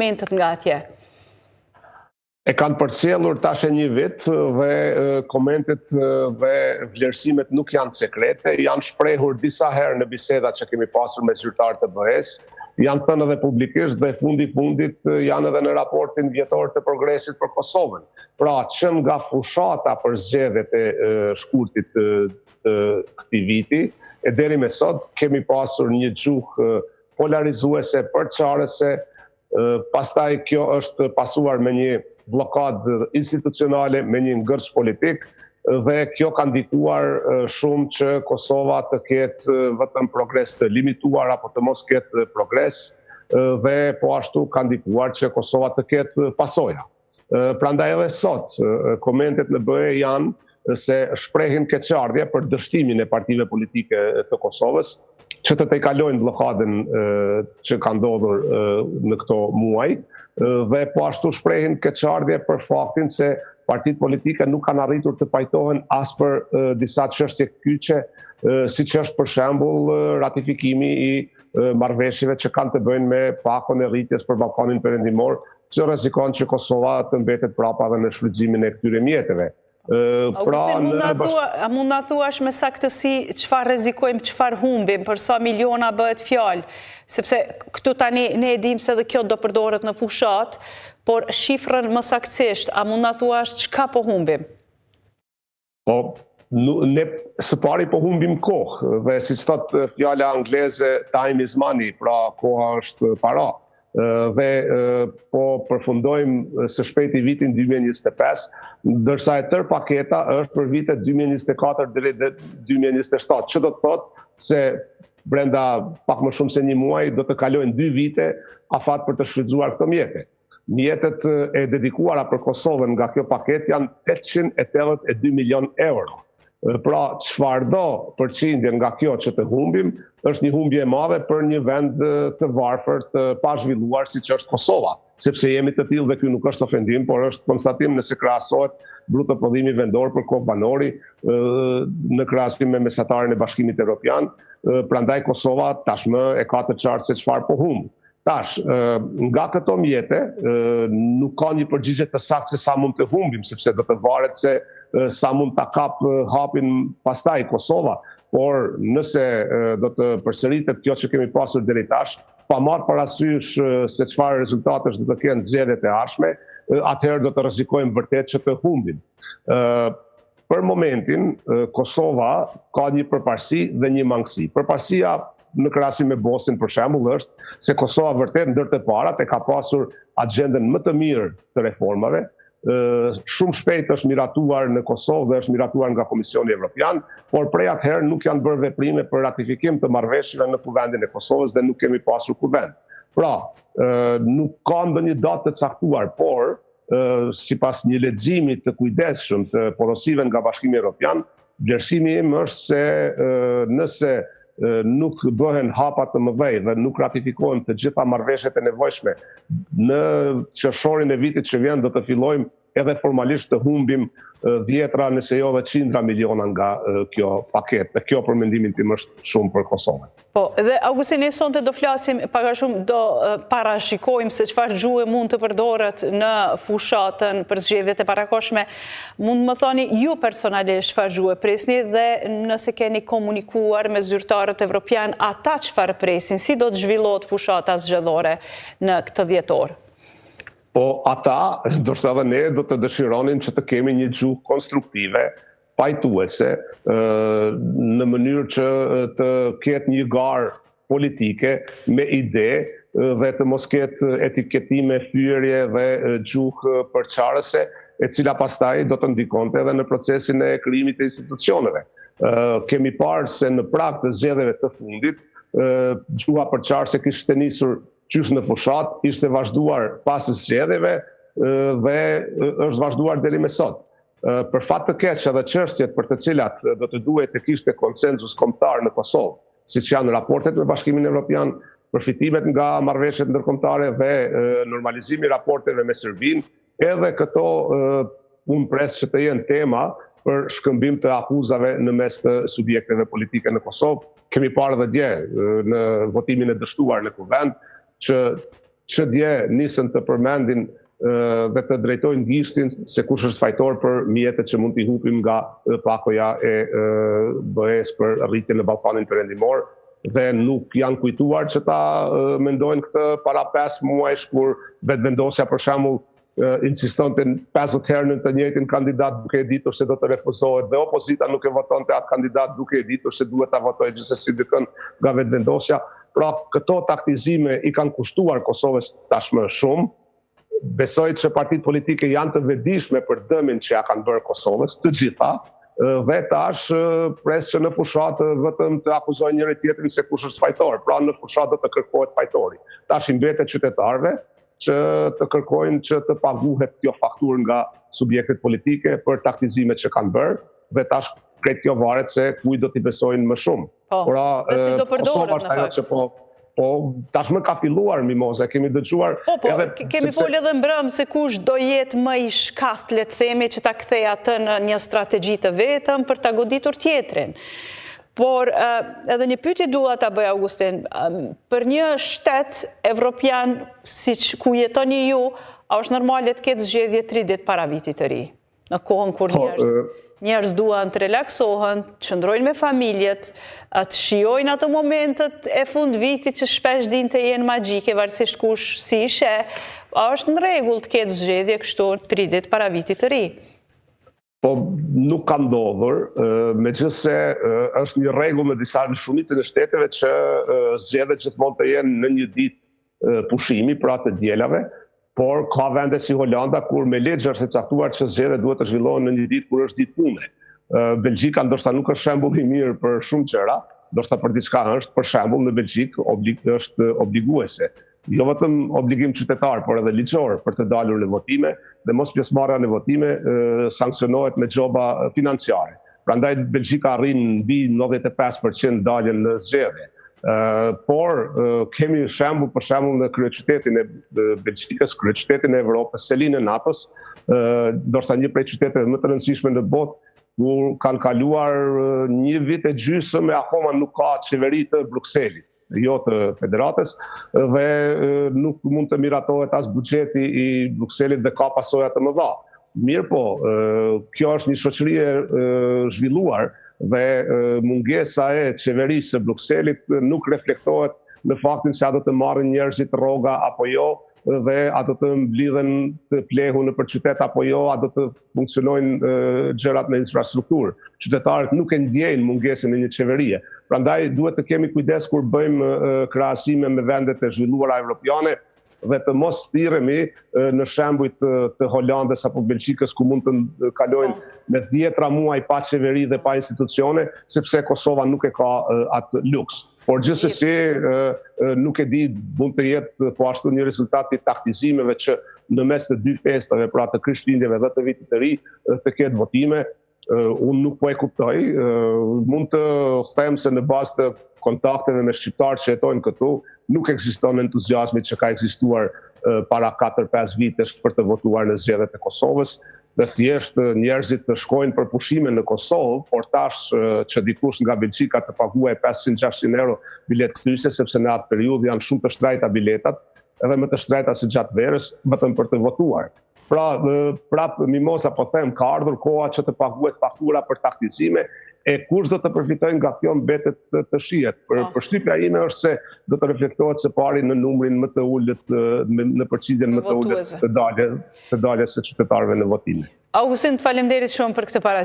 komentet nga atje? E kanë përcjellur tash një vit dhe komentet dhe vlerësimet nuk janë sekrete, janë shprehur disa herë në bisedat që kemi pasur me zyrtarë të BE-s, janë thënë edhe publikisht dhe fundit janë edhe në raportin vjetor të progresit për Kosovën. Pra që nga fushata për zgjedhjet e shkurtit të këtij viti e deri me sot kemi pasur një gjuhë polarizuese, përçarëse, pastaj kjo është pasuar me një blokadë institucionale, me një ngërç politik, dhe kjo ka ndikuar shumë që Kosova të ketë vetëm progres të limituar apo të mos ketë progres, dhe po ashtu ka ndikuar që Kosova të ketë pasoja. Prandaj edhe sot komentet në BE janë se shprehin keqardhje për dështimin e partive politike të Kosovës që të tejkalojnë blokadën që ka ndodhur në këto muaj, dhe po ashtu shprehin keqardhje për faktin se partitë politike nuk kanë arritur të pajtohen as për disa çështje kyçe, siç është për shembull ratifikimi i marrëveshjeve që kanë të bëjnë me pakon e rritjes për Ballkanin Perëndimor, që rrezikon që Kosova të mbetet prapa dhe në shfrytëzimin e këtyre mjeteve. A mund na thuash me saktësi çfarë rrezikojmë, çfarë humbim, për sa miliona bëhet fjalë, sepse këtu tani ne e dimë se edhe kjo do përdoret në fushat, por shifrën më saktësisht, a mund na thuash çka po humbim? Po, ne së pari po humbim kohë, dhe siç thot fjala angleze time is money, pra koha është para. Dhe po përfundojmë së shpejti vitin 2025, ndërsa e tërë paketa është për vitet 2024 deri 2027, që do të thotë se brenda pak më shumë se një muaj do të kalojnë 2 vite afat për të shfrytzuar këto mjete. Mjetet e dedikuara për Kosovën nga kjo paket janë 882 milion euro. Pra, çfarëdo përqindje nga kjo që të humbim, është një humbje e madhe për një vend të varfër, të pazhvilluar siç është Kosova, sepse jemi të tillë dhe ky nuk është ofendim, por është konstatim nëse krahasohet brutoprodhimi vendor për kohë banori në krahasim me mesatarin e Bashkimit Evropian, prandaj Kosova tashmë e ka të qartë se çfarë po humb. Tash, nga këto mjete, nuk ka një përgjigje të saktë se sa mund të humbim, sepse do të varet se sa mund ta kap hapin pastaj Kosova, por nëse do të përsëritet kjo që kemi pasur deri tash, pa marrë parasysh se çfarë rezultatesh do të kenë zgjedhjet e ardhshme, atëherë do të rrezikojmë vërtet që të humbim. Për momentin, Kosova ka një përparësi dhe një mangësi. Përparësia në krahasim me Bosnjën për shembull është se Kosova vërtet ndër të parat e ka pasur agjendën më të mirë të reformave. Shumë shpejt është miratuar në Kosovë dhe është miratuar nga Komisioni Evropian, por prej atëherë nuk janë bërë veprime për ratifikim të marrëveshjeve në kuvendin e Kosovës dhe nuk kemi pasur kuvend. Pra, nuk ka ndonjë datë të caktuar, por sipas një leximi të kujdesshëm të porosive nga Bashkimi Evropian, vlerësimi im është se nëse nuk bëhen hapa të mëdhej dhe nuk ratifikohen të gjitha marrëveshjet e nevojshme në qershorin e vitit që vjen, do të fillojmë edhe formalisht të humbim dhjetra nëse jo dhe qindra miliona nga kjo paket. Dhe kjo për mendimin tim është shumë për Kosovën. Po, dhe Augustin, ne sonte do flasim pak a shumë, do parashikojmë se çfarë gjuhë mund të përdoret në fushatën për zgjedhjet e parakohshme. Mund më thoni ju personalisht çfarë gjuhë presni dhe nëse keni komunikuar me zyrtarët evropian, ata çfarë presin, si do të zhvillohet fushata zgjedhore në këtë dhjetor? Po ata, ndoshta edhe ne, do të dëshironin që të kemi një gjuhë konstruktive, pajtuese, në mënyrë që të ketë një garë politike me ide dhe të mos ketë etiketime, fyerje dhe gjuhë përçarëse, e cila pastaj do të ndikonte edhe në procesin e krijimit të institucioneve. Kemi parë se në prag të zgjedhjeve të fundit, gjuha përçarëse kishte nisur qysh në fushat, ishte vazhduar pas zgjedhjeve dhe është vazhduar deri më sot. Për fat të keq edhe çështjet për të cilat do të duhet të kishte konsenzus kombëtar në Kosovë, siç janë raportet me Bashkimin Evropian, përfitimet nga marrëveshjet ndërkombëtare dhe normalizimi i raporteve me Serbinë, edhe këto unë pres që të jenë tema për shkëmbim të akuzave në mes të subjekteve politike në Kosovë. Kemi parë dhe dje në votimin e dështuar në kuvend që që dje nisën të përmendin dhe të drejtojnë gishtin se kush është fajtor për mjetet që mund t'i hupim nga pakoja e BE-s për rritjen në Ballkanin Perëndimor, dhe nuk janë kujtuar që ta mendojnë këtë para 5 muajsh, kur vetëvendosja për shembull insistonte 50 herë në të njëjtin kandidat duke e ditur se do të refuzohet, dhe opozita nuk e votonte atë kandidat duke e ditur se duhet ta votojë gjithsesi dikën nga vetëvendosja. Pra këto taktizime i kanë kushtuar Kosovës tashmë shumë. Besoj që partitë politike janë të vetëdijshme për dëmin që ja kanë bërë Kosovës, të gjitha, dhe tash pres që në fushat vetëm të akuzojnë njëri tjetrin se kush është fajtor. Pra në fushat do të kërkohet fajtori. Tash i mbetet qytetarëve që të kërkojnë që të paguhet kjo fakturë nga subjektet politike për taktizimet që kanë bërë, dhe tash krejt kjo varet se kujt do t'i besojnë më shumë. Pra, Kosova është ajo që Po, tashmë ka filluar Mimoza, kemi dëgjuar... Kemi folë edhe mbrëm se kush do jetë më i shkath, le të themi, që ta kthej atë në një strategji të vetëm për ta goditur tjetrin. Por edhe një pyetje dua ta bëj, Augustin, për një shtet evropian ku jetoni ju, a është normale të ketë zgjedhje 3 ditë para vitit të ri? Në kohën kur njerëz duan të relaksohen, të qëndrojnë me familjet, të shijojnë ato momentet e fund vitit që shpesh din të jenë magjike, varësisht kush si i sheh, a është në rregull të ketë zgjedhje kështu 3 ditë para vitit të ri? Po nuk ka ndodhur, megjithëse është një rregull në shumicën e shteteve që zgjedhjet gjithmonë të jenë në një ditë pushimi, pra të dielave. Por ka vende si Holanda kur me legj është e caktuar që zgjedhjet duhet të zhvillohen në një ditë kur është ditë pune. Belgjika ndoshta nuk është shembull i mirë për shumë gjëra, ndoshta për diçka është, për shembull në Belgjik është obliguese. Jo vetëm obligim qytetar, por edhe ligjor për të dalur në votime, dhe mos pjesëmarrja në votime sanksionohet me gjoba financiare. Prandaj Belgjika arrin mbi 95% daljen në zgjedhje. Por kemi shembull për shembull në kryeqytetin e Belgjikës, kryeqytetin e Evropës, Selinë e NATO-s, ndoshta një prej qyteteve më të rëndësishme në botë, ku kanë kaluar 1 vit e gjysmë e akoma nuk ka qeveri të Brukselit, jo të federatës, dhe nuk mund të miratohet as buxheti i Brukselit dhe ka pasoja të mëdha. Mirë po, kjo është një shoqëri e zhvilluar, dhe mungesa e qeverisë së Brukselit nuk reflektohet në faktin se a do të marrin njerëzit rroga apo jo, dhe a do të mblidhen të plehu nëpër qytet apo jo, a do të funksionojnë gjërat në infrastrukturë. Qytetarët nuk e ndjejnë mungesën e një qeverie. Prandaj duhet të kemi kujdes kur bëjmë krahasime me vendet e zhvilluara evropiane, dhe të mos thirremi në shembujt të Holandës apo Belgjikës, ku mund të kalojnë me 10 muaj pa qeveri dhe pa institucione, sepse Kosova nuk e ka atë luks. Por gjithsesi nuk e di, mund të jetë po ashtu një rezultat i taktizimeve që në mes të 2 festave, pra të Krishtlindjeve dhe të Vitit të Ri, të ketë votime. Unë nuk po e kuptoj. Mund të them se në bazë të kontakteve me shqiptarë që jetojnë këtu, nuk ekziston entuziazmi që ka ekzistuar para 4-5 vitesh për të votuar në zgjedhjet e Kosovës, dhe thjesht njerëzit të shkojnë për pushime në Kosovë, por tash që dikush nga Belgjika të paguajë 500-600 euro bilet kthyese, sepse në atë periudhë janë shumë të shtrejta biletat, edhe më të shtrejta se gjatë verës, vetëm për të votuar. Pra, prapë Mimoza po them, ka ardhur koha që të paguhet faktura për taktizime, e kush do të përfitojnë nga kjo mbetet të shihet. Përshtypja ime është se do të reflektohet së pari në numrin më të ulët, në përqindjen më të ulët të daljes së qytetarëve në votime. Augustin, faleminderit shumë për këtë paraqitje.